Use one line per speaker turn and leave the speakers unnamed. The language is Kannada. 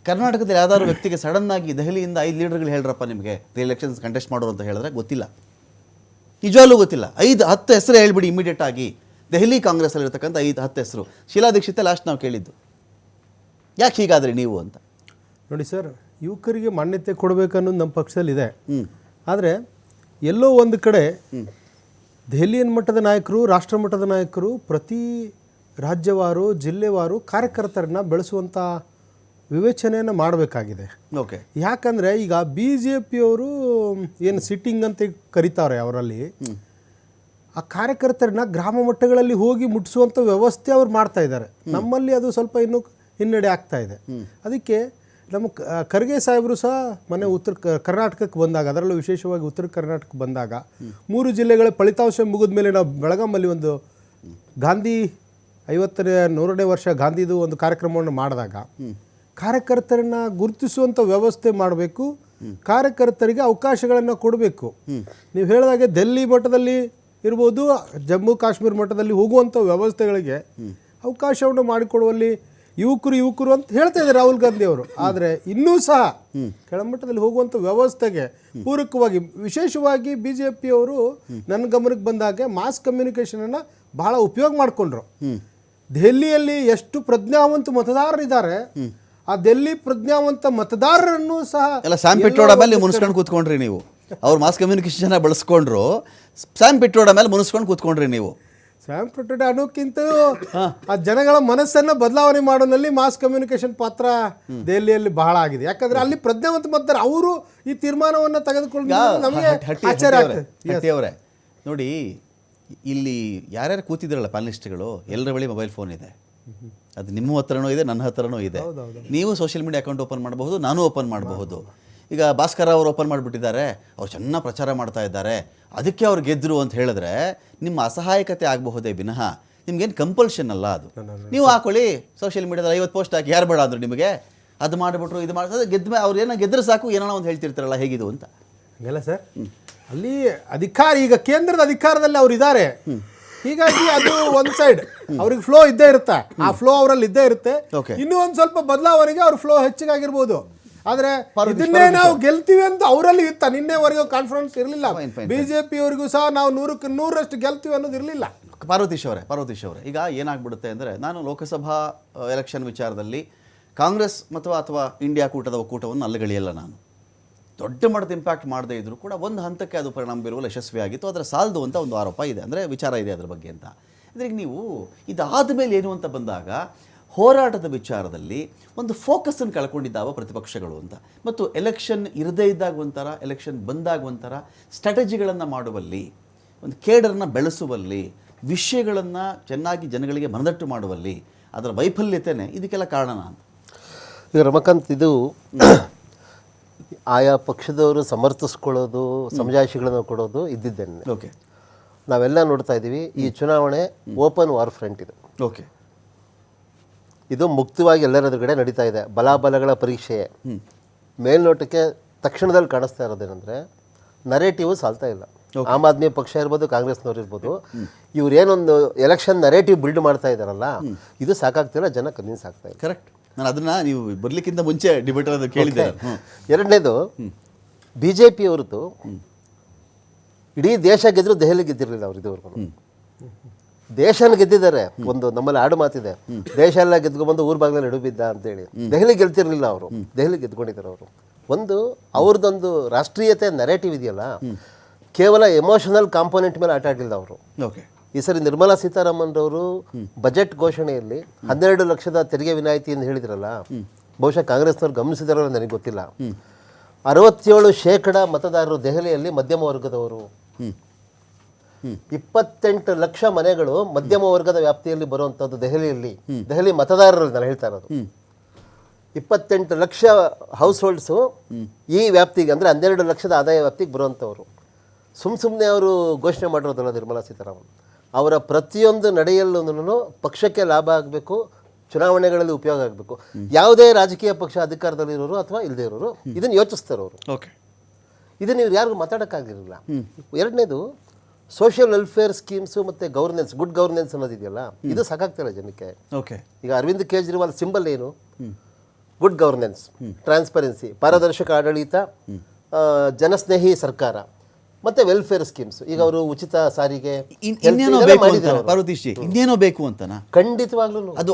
ಕರ್ನಾಟಕದಲ್ಲಿ ಯಾವ್ದಾದ್ರು ವ್ಯಕ್ತಿಗೆ ಸಡನ್ ಆಗಿ ದೆಹಲಿಯಿಂದ 5 ಲೀಡರ್ಗಳು ಹೇಳ್ರಪ್ಪ ನಿಮಗೆ ಎಲೆಕ್ಷನ್ಸ್ ಕಂಟೆಸ್ಟ್ ಮಾಡೋರು ಅಂತ ಹೇಳಿದ್ರೆ ಗೊತ್ತಿಲ್ಲ, ನಿಜವಾಗ್ಲೂ ಗೊತ್ತಿಲ್ಲ. 5-10 ಹೆಸರು ಹೇಳ್ಬಿಡಿ ಇಮಿಡಿಯೇಟ್ ಆಗಿ. ದೆಹಲಿ ಕಾಂಗ್ರೆಸ್ಸಲ್ಲಿ ಇರ್ತಕ್ಕಂಥ 5-10 ಹೆಸರು. ಶೀಲಾ ದೀಕ್ಷಿತ್ ಲಾಸ್ಟ್ ನಾವು ಕೇಳಿದ್ದು ಯಾಕೆ ಹೀಗಾದ್ರಿ ನೀವು ಅಂತ.
ನೋಡಿ ಸರ್, ಯುವಕರಿಗೆ ಮಾನ್ಯತೆ ಕೊಡಬೇಕನ್ನೋದು ನಮ್ಮ ಪಕ್ಷದಲ್ಲಿದೆ. ಆದರೆ ಎಲ್ಲೋ ಒಂದು ಕಡೆ ದೆಹಲಿಯನ್ ಮಟ್ಟದ ನಾಯಕರು, ರಾಷ್ಟ್ರ ಮಟ್ಟದ ನಾಯಕರು ಪ್ರತಿ ರಾಜ್ಯವಾರು ಜಿಲ್ಲೆವಾರು ಕಾರ್ಯಕರ್ತರನ್ನ ಬೆಳೆಸುವಂಥ ವಿವೇಚನೆಯನ್ನು ಮಾಡಬೇಕಾಗಿದೆ.
ಓಕೆ.
ಯಾಕಂದರೆ ಈಗ BJPಯವರು ಏನು ಸಿಟ್ಟಿಂಗ್ ಅಂತ ಕರೀತಾರೆ, ಅವರಲ್ಲಿ ಆ ಕಾರ್ಯಕರ್ತರನ್ನ ಗ್ರಾಮ ಮಟ್ಟಗಳಲ್ಲಿ ಹೋಗಿ ಮುಟ್ಟಿಸುವಂಥ ವ್ಯವಸ್ಥೆ ಅವ್ರು ಮಾಡ್ತಾ ಇದ್ದಾರೆ. ನಮ್ಮಲ್ಲಿ ಅದು ಸ್ವಲ್ಪ ಇನ್ನೂ ಹಿನ್ನಡೆ ಆಗ್ತಾ ಇದೆ. ಅದಕ್ಕೆ ನಮ್ಮ ಖರ್ಗೆ ಸಾಹೇಬರು ಸಹ ಮೊನ್ನೆ ಉತ್ತರ ಕರ್ನಾಟಕಕ್ಕೆ ಬಂದಾಗ, ಅದರಲ್ಲೂ ವಿಶೇಷವಾಗಿ ಉತ್ತರ ಕರ್ನಾಟಕಕ್ಕೆ ಬಂದಾಗ 3 ಜಿಲ್ಲೆಗಳ ಫಲಿತಾಂಶ ಮುಗಿದ ಮೇಲೆ ನಾವು ಬೆಳಗಾಮಲ್ಲಿ ಒಂದು ಗಾಂಧಿ 100ನೇ ವರ್ಷ ಗಾಂಧಿದು ಒಂದು ಕಾರ್ಯಕ್ರಮವನ್ನು ಮಾಡಿದಾಗ ಕಾರ್ಯಕರ್ತರನ್ನ ಗುರುತಿಸುವಂಥ ವ್ಯವಸ್ಥೆ ಮಾಡಬೇಕು, ಕಾರ್ಯಕರ್ತರಿಗೆ ಅವಕಾಶಗಳನ್ನು ಕೊಡಬೇಕು. ನೀವು ಹೇಳಿದಾಗೆ ದಿಲ್ಲಿ ಮಟ್ಟದಲ್ಲಿ ಇರ್ಬೋದು, ಜಮ್ಮು ಕಾಶ್ಮೀರ ಮಟ್ಟದಲ್ಲಿ ಹೋಗುವಂಥ ವ್ಯವಸ್ಥೆಗಳಿಗೆ ಅವಕಾಶವನ್ನು ಮಾಡಿಕೊಡುವಲ್ಲಿ ಯುವಕರು ಅಂತ ಹೇಳ್ತಾ ಇದ್ದಾರೆ ರಾಹುಲ್ ಗಾಂಧಿ ಅವರು. ಆದರೆ ಇನ್ನೂ ಸಹ ಕೆಳಮಟ್ಟದಲ್ಲಿ ಹೋಗುವಂಥ ವ್ಯವಸ್ಥೆಗೆ ಪೂರಕವಾಗಿ ವಿಶೇಷವಾಗಿ BJPಯವರು ನನ್ನ ಗಮನಕ್ಕೆ ಬಂದಾಗೆ ಮಾಸ್ ಕಮ್ಯುನಿಕೇಷನನ್ನು ಬಹಳ ಉಪಯೋಗ ಮಾಡಿಕೊಂಡ್ರು. ದೆಹಲಿಯಲ್ಲಿ ಎಷ್ಟು ಪ್ರಜ್ಞಾವಂತ ಮತದಾರರಿದ್ದಾರೆ, ಆ ದಿಲ್ಲಿ ಪ್ರಜ್ಞಾವಂತ ಮತದಾರರನ್ನು ಸಹ
ಎಲ್ಲ ಸ್ಯಾಮ್ ಪಿಟ್ರೋಡ ಮೇಲೆ ಮುನಿಸ್ಕೊಂಡು ಕೂತ್ಕೊಂಡ್ರಿ ನೀವು. ಅವ್ರು ಮಾಸ್ ಕಮ್ಯುನಿಕೇಷನ್ ಬಳಸ್ಕೊಂಡ್ರು, ಸ್ಯಾಮ್ ಪಿಟ್ರೋಡ ಮೇಲೆ ಮುನಿಸ್ಕೊಂಡು ಕೂತ್ಕೊಂಡ್ರಿ ನೀವು.
ಸ್ಯಾಮ್ ಪಿಟ್ರೋಡ ಅನ್ನೋಕ್ಕಿಂತ ಆ ಜನಗಳ ಮನಸ್ಸನ್ನು ಬದಲಾವಣೆ ಮಾಡೋನಲ್ಲಿ ಮಾಸ್ ಕಮ್ಯುನಿಕೇಷನ್ ಪಾತ್ರ ದೆಹಲಿಯಲ್ಲಿ ಬಹಳ ಆಗಿದೆ. ಯಾಕಂದ್ರೆ ಅಲ್ಲಿ ಪ್ರಜ್ಞಾವಂತ ಮತದಾರ ಅವರು ಈ ತೀರ್ಮಾನವನ್ನು ತೆಗೆದುಕೊಂಡು ನಮಗೆ ಆಶ್ಚರ್ಯ ಆಗ್ತದೆ.
ಅವರೇ ನೋಡಿ, ಇಲ್ಲಿ ಯಾರ್ಯಾರು ಕೂತಿದ್ರಲ್ಲ ಪ್ಯಾನಲಿಸ್ಟ್ಗಳು, ಎಲ್ಲರ ಬಳಿ ಮೊಬೈಲ್ ಫೋನ್ ಇದೆ. ಅದು ನಿಮ್ಮ ಹತ್ರನೂ ಇದೆ, ನನ್ನ ಹತ್ರನೂ ಇದೆ. ನೀವು ಸೋಷಿಯಲ್ ಮೀಡಿಯಾ ಅಕೌಂಟ್ ಓಪನ್ ಮಾಡಬಹುದು, ನಾನು ಓಪನ್ ಮಾಡಬಹುದು. ಈಗ ಭಾಸ್ಕರ್ ಅವರು ಓಪನ್ ಮಾಡಿಬಿಟ್ಟಿದ್ದಾರೆ, ಅವ್ರು ಚೆನ್ನಾಗಿ ಪ್ರಚಾರ ಮಾಡ್ತಾ ಇದ್ದಾರೆ, ಅದಕ್ಕೆ ಅವ್ರು ಗೆದ್ದರು ಅಂತ ಹೇಳಿದ್ರೆ ನಿಮ್ಮ ಅಸಹಾಯಕತೆ ಆಗಬಹುದೇ ವಿನಃ ನಿಮ್ಗೇನು ಕಂಪಲ್ಷನ್ ಅಲ್ಲ ಅದು. ನೀವು ಹಾಕೊಳ್ಳಿ ಸೋಷಿಯಲ್ ಮೀಡಿಯಾದಲ್ಲಿ 50 ಪೋಸ್ಟ್ ಹಾಕಿ, ಯಾರು ಬೇಡ ಅಂದರು ನಿಮಗೆ, ಅದು ಮಾಡಿಬಿಟ್ರು ಇದು ಮಾಡಿದ್ರೆ ಗೆದ್ದ ಅವ್ರು ಏನೋ ಗೆದ್ರೆ ಸಾಕು, ಏನೋ ಒಂದು ಹೇಳ್ತಿರ್ತಾರಲ್ಲ ಹೇಗಿದು ಅಂತ.
ಹಂಗಲ್ಲ ಸರ್, ಅಲ್ಲಿ ಅಧಿಕಾರ ಈಗ ಕೇಂದ್ರದ ಅಧಿಕಾರದಲ್ಲಿ ಅವ್ರು ಇದ್ದಾರೆ, ಹೀಗಾಗಿ ಅದು ಒಂದು ಸೈಡ್ ಅವ್ರಿಗೆ ಫ್ಲೋ ಇದ್ದೇ ಇರುತ್ತೆ, ಆ ಫ್ಲೋ ಅವರಲ್ಲಿ ಇದ್ದೇ ಇರುತ್ತೆ. ಇನ್ನೂ ಒಂದು ಸ್ವಲ್ಪ ಬದಲಾವಣೆಗೆ ಅವ್ರ ಫ್ಲೋ ಹೆಚ್ಚಿಗಾಗಿರ್ಬೋದು. ಆದರೆ ಇದನ್ನೇ ನಾವು ಗೆಲ್ತೀವಿ ಅಂತ ಅವರಲ್ಲಿ ಇತ್ತ, ನಿನ್ನೆವರೆಗೂ ಕಾನ್ಫಿಡೆನ್ಸ್ ಇರಲಿಲ್ಲ. BJPಯವರಿಗೂ ಸಹ ನಾವು 100ಕ್ಕೆ 100ರಷ್ಟು ಗೆಲ್ತೀವಿ ಅನ್ನೋದು ಇರಲಿಲ್ಲ.
ಪಾರ್ವತೀಶ್ ಅವರೇ ಈಗ ಏನಾಗ್ಬಿಡುತ್ತೆ ಅಂದರೆ, ನಾನು ಲೋಕಸಭಾ ಎಲೆಕ್ಷನ್ ವಿಚಾರದಲ್ಲಿ ಕಾಂಗ್ರೆಸ್ ಅಥವಾ ಇಂಡಿಯಾ ಕೂಟದ ಒಕ್ಕೂಟವನ್ನು ಅಲ್ಲಗಳೆಯಲ್ಲ. ನಾನು ದೊಡ್ಡ ಮಟ್ಟದ ಇಂಪ್ಯಾಕ್ಟ್ ಮಾಡದೇ ಇದ್ದರೂ ಕೂಡ ಒಂದು ಹಂತಕ್ಕೆ ಅದು ಪರಿಣಾಮ ಬೀರುವಲ್ಲಿ ಯಶಸ್ವಿಯಾಗಿತ್ತು. ಅದರ ಸಾಲದು ಅಂತ ಒಂದು ಆರೋಪ ಇದೆ, ಅಂದರೆ ವಿಚಾರ ಇದೆ ಅದರ ಬಗ್ಗೆ ಅಂತ. ಅಂದರೆ ನೀವು ಇದಾದ ಮೇಲೆ ಏನು ಅಂತ ಬಂದಾಗ ಹೋರಾಟದ ವಿಚಾರದಲ್ಲಿ ಒಂದು ಫೋಕಸನ್ನು ಕಳ್ಕೊಂಡಿದ್ದಾವ ಪ್ರತಿಪಕ್ಷಗಳು ಅಂತ. ಮತ್ತು ಎಲೆಕ್ಷನ್ ಇರದೇ ಇದ್ದಾಗ ಒಂಥರ, ಎಲೆಕ್ಷನ್ ಬಂದಾಗ ಒಂಥರ ಸ್ಟ್ರಾಟಜಿಗಳನ್ನು ಮಾಡುವಲ್ಲಿ, ಒಂದು ಕೇಡರನ್ನು ಬೆಳೆಸುವಲ್ಲಿ, ವಿಷಯಗಳನ್ನು ಚೆನ್ನಾಗಿ ಜನಗಳಿಗೆ ಮನದಟ್ಟು ಮಾಡುವಲ್ಲಿ ಅದರ ವೈಫಲ್ಯತೆಯೇ ಇದಕ್ಕೆಲ್ಲ ಕಾರಣ ಅಂತ.
ಈಗ ರಮಕಾಂತ್, ಇದು ಆಯಾ ಪಕ್ಷದವರು ಸಮರ್ಥಿಸ್ಕೊಳ್ಳೋದು, ಸಮಜಾಯಿಷಿಗಳನ್ನು ಕೊಡೋದು ಇದ್ದಿದ್ದೇನೆ.
ಓಕೆ.
ನಾವೆಲ್ಲ ನೋಡ್ತಾ ಇದ್ದೀವಿ, ಈ ಚುನಾವಣೆ ಓಪನ್ ವಾರ್ ಫ್ರಂಟ್ ಇದು.
ಓಕೆ.
ಇದು ಮುಕ್ತವಾಗಿ ಎಲ್ಲರ ಎದುರುಗಡೆ ನಡೀತಾ ಇದೆ. ಬಲಾಬಲಗಳ ಪರೀಕ್ಷೆ ಮೇಲ್ನೋಟಕ್ಕೆ ತಕ್ಷಣದಲ್ಲಿ ಕಾಣಿಸ್ತಾ ಇರೋದೇನೆಂದರೆ, ನರೇಟಿವ್ ಸಾಲ್ತಾ ಇಲ್ಲ. ಆಮ್ ಆದ್ಮಿ ಪಕ್ಷ ಇರ್ಬೋದು, ಕಾಂಗ್ರೆಸ್ನವ್ರು ಇರ್ಬೋದು, ಇವ್ರು ಏನೊಂದು ಎಲೆಕ್ಷನ್ ನರೇಟಿವ್ ಬಿಲ್ಡ್ ಮಾಡ್ತಾ ಇದ್ದಾರಲ್ಲ, ಇದು ಸಾಕಾಗ್ತಿಲ್ಲ, ಜನ ಕನ್ವಿನ್ಸ್ ಆಗ್ತಾ ಇದೆ.
ಕರೆಕ್ಟ್. ನಾನು ಅದನ್ನ ನೀವು ಬರ್ಲಿಕ್ಕಿಂತ ಮುಂಚೆ ಡಿಬೇಟ್ ಕೇಳಿದ್ದೆ.
ಎರಡನೇದು, BJPಯವ್ರದ್ದು ಇಡೀ ದೇಶ ಗೆದ್ರು ದೆಹಲಿ ಗೆದ್ದಿರಲಿಲ್ಲ ಅವ್ರು ಇದುವರೆಗೂ. ದೇಶನ ಗೆದ್ದಿದ್ದಾರೆ. ಒಂದು ನಮ್ಮಲ್ಲಿ ಆಡು ಮಾತಿದೆ, ದೇಶ ಎಲ್ಲ ಗೆದ್ಕೊಂಡ್ಬಂದು ಊರ್ ಬಾಗ್ಲಲ್ಲಿ ಎಡುಬಿದ್ದ ಅಂತೇಳಿ. ದೆಹಲಿ ಗೆಲ್ತಿರ್ಲಿಲ್ಲ ಅವರು, ದೆಹಲಿ ಗೆದ್ಕೊಂಡಿದ್ದಾರೆ ಅವರು. ಒಂದು ಅವ್ರದ್ದೊಂದು ರಾಷ್ಟ್ರೀಯತೆ ನರೇಟಿವ್ ಇದೆಯಲ್ಲ, ಕೇವಲ ಎಮೋಷನಲ್ ಕಾಂಪೋನೆಂಟ್ ಮೇಲೆ ಆಟ ಆಡಲಿಲ್ಲ ಅವರು.
ಓಕೆ.
ಈ ಸರಿ ನಿರ್ಮಲಾ ಸೀತಾರಾಮನ್ ರವರು ಬಜೆಟ್ ಘೋಷಣೆಯಲ್ಲಿ 12 ಲಕ್ಷದ ತೆರಿಗೆ ವಿನಾಯಿತಿ ಎಂದು ಹೇಳಿದ್ರಲ್ಲ, ಬಹುಶಃ ಕಾಂಗ್ರೆಸ್ನವ್ರು ಗಮನಿಸಿದಾರೋ ನನಗೆ ಗೊತ್ತಿಲ್ಲ. 67% ಮತದಾರರು ದೆಹಲಿಯಲ್ಲಿ ಮಧ್ಯಮ ವರ್ಗದವರು. 28 ಲಕ್ಷ ಮನೆಗಳು ಮಧ್ಯಮ ವರ್ಗದ ವ್ಯಾಪ್ತಿಯಲ್ಲಿ ಬರುವಂಥದ್ದು ದೆಹಲಿಯಲ್ಲಿ. ದೆಹಲಿ ಮತದಾರರಲ್ಲಿ ನಾನು ಹೇಳ್ತಾ ಇರೋದು. 28 ಲಕ್ಷ ಹೌಸ್ ಹೋಲ್ಡ್ಸು ಈ ವ್ಯಾಪ್ತಿಗೆ, ಅಂದರೆ 12 ಲಕ್ಷದ ಆದಾಯ ವ್ಯಾಪ್ತಿಗೆ ಬರುವಂಥವ್ರು. ಸುಮ್ಮನೆ ಅವರು ಘೋಷಣೆ ಮಾಡಿರೋದಲ್ಲ ನಿರ್ಮಲಾ ಸೀತಾರಾಮನ್. ಅವರ ಪ್ರತಿಯೊಂದು ನಡೆಯಲ್ಲೂ ಪಕ್ಷಕ್ಕೆ ಲಾಭ ಆಗಬೇಕು, ಚುನಾವಣೆಗಳಲ್ಲಿ ಉಪಯೋಗ ಆಗಬೇಕು. ಯಾವುದೇ ರಾಜಕೀಯ ಪಕ್ಷ ಅಧಿಕಾರದಲ್ಲಿರೋರು ಅಥವಾ ಇಲ್ಲದೆ ಇರೋರು ಇದನ್ನು ಯೋಚಿಸ್ತಾರೆ ಅವರು.
ಓಕೆ.
ಇದನ್ನು ಇವ್ರು ಯಾರಿಗೂ ಮಾತಾಡೋಕ್ಕಾಗಿರಲಿಲ್ಲ. ಎರಡನೇದು, ಸೋಷಿಯಲ್ ವೆಲ್ಫೇರ್ ಸ್ಕೀಮ್ಸು ಮತ್ತು ಗವರ್ನೆನ್ಸ್, ಗುಡ್ ಗವರ್ನೆನ್ಸ್ ಅನ್ನೋದಿದೆಯಲ್ಲ, ಇದು ಸಾಕಾಗ್ತಿಲ್ಲ ಜನಕ್ಕೆ.
ಓಕೆ.
ಈಗ ಅರವಿಂದ್ ಕೇಜ್ರಿವಾಲ್ ಸಿಂಬಲ್ ಏನು? ಗುಡ್ ಗವರ್ನೆನ್ಸ್, ಟ್ರಾನ್ಸ್ಪರೆನ್ಸಿ, ಪಾರದರ್ಶಕ ಆಡಳಿತ, ಜನಸ್ನೇಹಿ ಸರ್ಕಾರ ಮತ್ತೆ ವೆಲ್ಫೇರ್ ಸ್ಕೀಮ್ಸ್. ಈಗ ಅವರು ಉಚಿತ ಸಾರಿಗೆ
ಇನ್ನೇನೋ ಬೇಕು ಅಂತ ಪಾರ್ವತೀಶ್ ಜಿ, ಇನ್ನೇನೋ ಬೇಕು ಅಂತನಾ?
ಖಂಡಿತವಾಗ್ಲೂ
ಅದು